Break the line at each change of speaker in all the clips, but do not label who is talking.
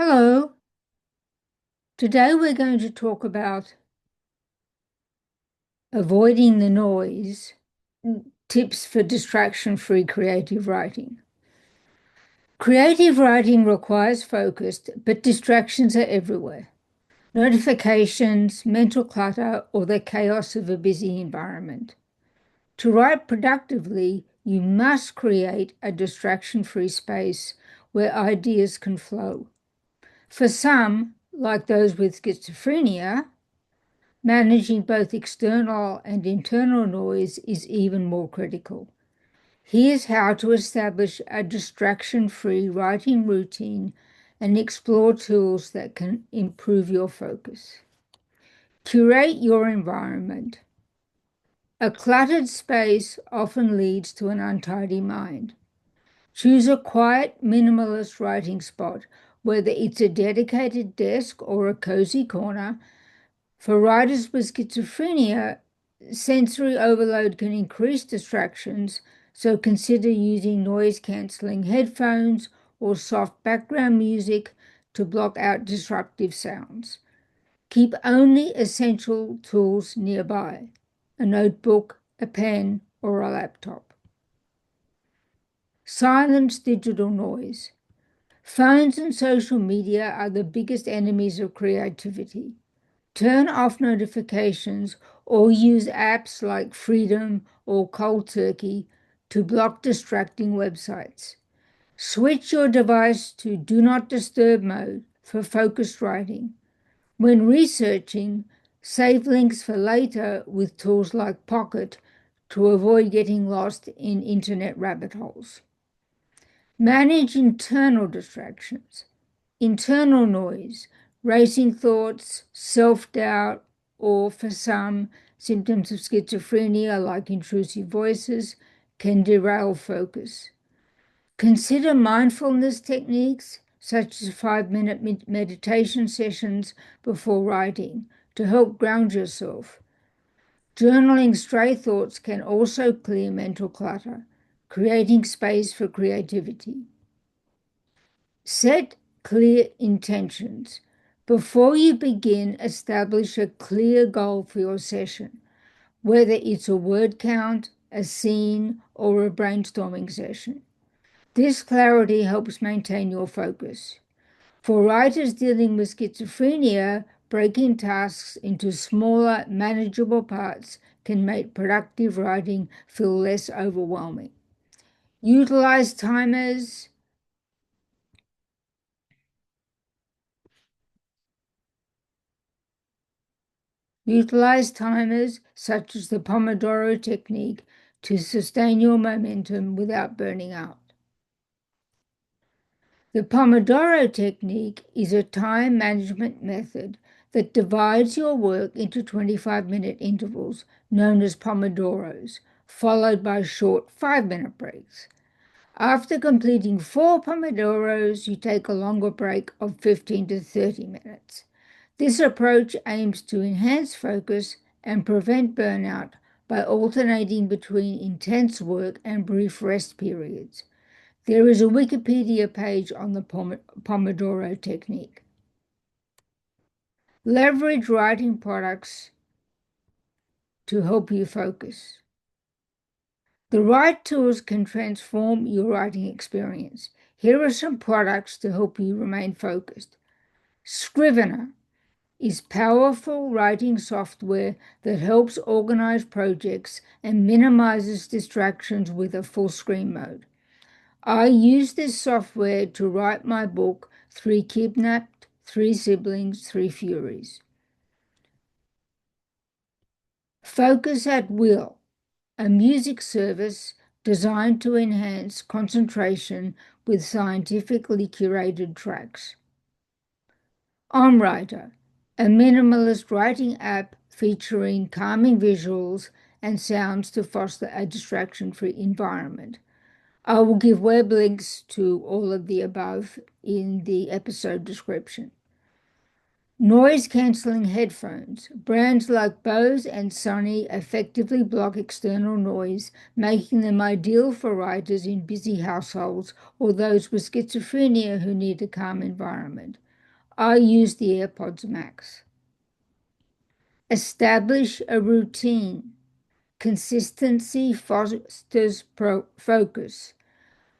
Hello. Today we're going to talk about avoiding the noise, tips for distraction-free creative writing. Creative writing requires focus, but distractions are everywhere. Notifications, mental clutter, or the chaos of a busy environment. To write productively, you must create a distraction-free space where ideas can flow. For some, like those with schizophrenia, managing both external and internal noise is even more critical. Here's how to establish a distraction-free writing routine and explore tools that can improve your focus. Curate your environment. A cluttered space often leads to an untidy mind. Choose a quiet, minimalist writing spot, whether it's a dedicated desk or a cozy corner. For writers with schizophrenia, sensory overload can increase distractions, so consider using noise-canceling headphones or soft background music to block out disruptive sounds. Keep only essential tools nearby: a notebook, a pen, or a laptop. Silence digital noise. Phones and social media are the biggest enemies of creativity. Turn off notifications or use apps like Freedom or Cold Turkey to block distracting websites. Switch your device to Do Not Disturb mode for focused writing. When researching, save links for later with tools like Pocket to avoid getting lost in internet rabbit holes. Manage internal distractions. Internal noise, racing thoughts, self-doubt, or for some, symptoms of schizophrenia like intrusive voices, can derail focus. Consider mindfulness techniques such as 5-minute meditation sessions before writing to help ground yourself. Journaling stray thoughts can also clear mental clutter, creating space for creativity. Set clear intentions. Before you begin, establish a clear goal for your session, whether it's a word count, a scene, or a brainstorming session. This clarity helps maintain your focus. For writers dealing with schizophrenia, breaking tasks into smaller, manageable parts can make productive writing feel less overwhelming. Utilize timers. Utilize timers such as the Pomodoro technique to sustain your momentum without burning out. The Pomodoro technique is a time management method that divides your work into 25-minute intervals, known as Pomodoros, followed by short 5-minute breaks. After completing 4 Pomodoros, you take a longer break of 15 to 30 minutes. This approach aims to enhance focus and prevent burnout by alternating between intense work and brief rest periods. There is a Wikipedia page on the Pomodoro technique. Leverage writing products to help you focus. The right tools can transform your writing experience. Here are some products to help you remain focused. Scrivener is powerful writing software that helps organize projects and minimizes distractions with a full screen mode. I use this software to write my book, 3 Kidnapped, 3 Siblings, 3 Furies. Focus at Will, a music service designed to enhance concentration with scientifically curated tracks. OnWriter, a minimalist writing app featuring calming visuals and sounds to foster a distraction-free environment. I will give web links to all of the above in the episode description. Noise-canceling headphones. Brands like Bose and Sony effectively block external noise, making them ideal for writers in busy households or those with schizophrenia who need a calm environment. I use the AirPods Max. Establish a routine. Consistency fosters focus.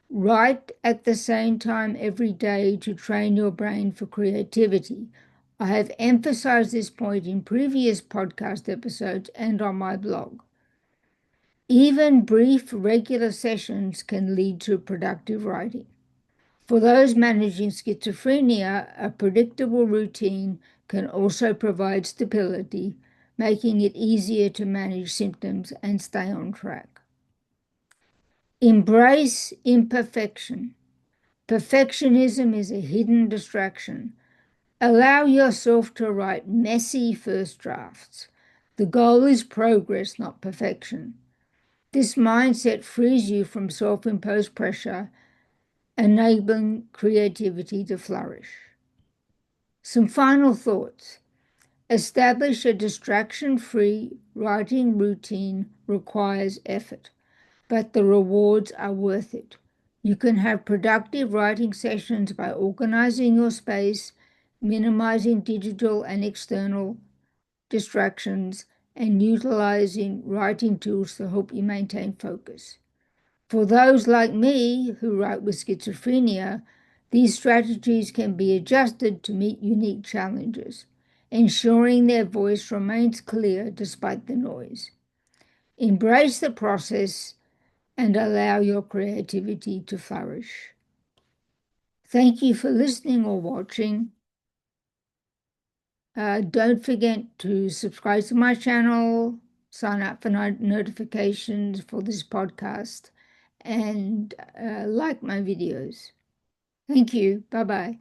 Write at the same time every day to train your brain for creativity. I have emphasized this point in previous podcast episodes and on my blog. Even brief, regular sessions can lead to productive writing. For those managing schizophrenia, a predictable routine can also provide stability, making it easier to manage symptoms and stay on track. Embrace imperfection. Perfectionism is a hidden distraction. Allow yourself to write messy first drafts. The goal is progress, not perfection. This mindset frees you from self-imposed pressure, enabling creativity to flourish. Some final thoughts. Establish a distraction-free writing routine requires effort, but the rewards are worth it. You can have productive writing sessions by organizing your space, minimizing digital and external distractions, and utilizing writing tools to help you maintain focus. For those like me who write with schizophrenia, these strategies can be adjusted to meet unique challenges, ensuring their voice remains clear despite the noise. Embrace the process and allow your creativity to flourish. Thank you for listening or watching. Don't forget to subscribe to my channel, sign up for notifications for this podcast, and like my videos. Thank you. Bye-bye.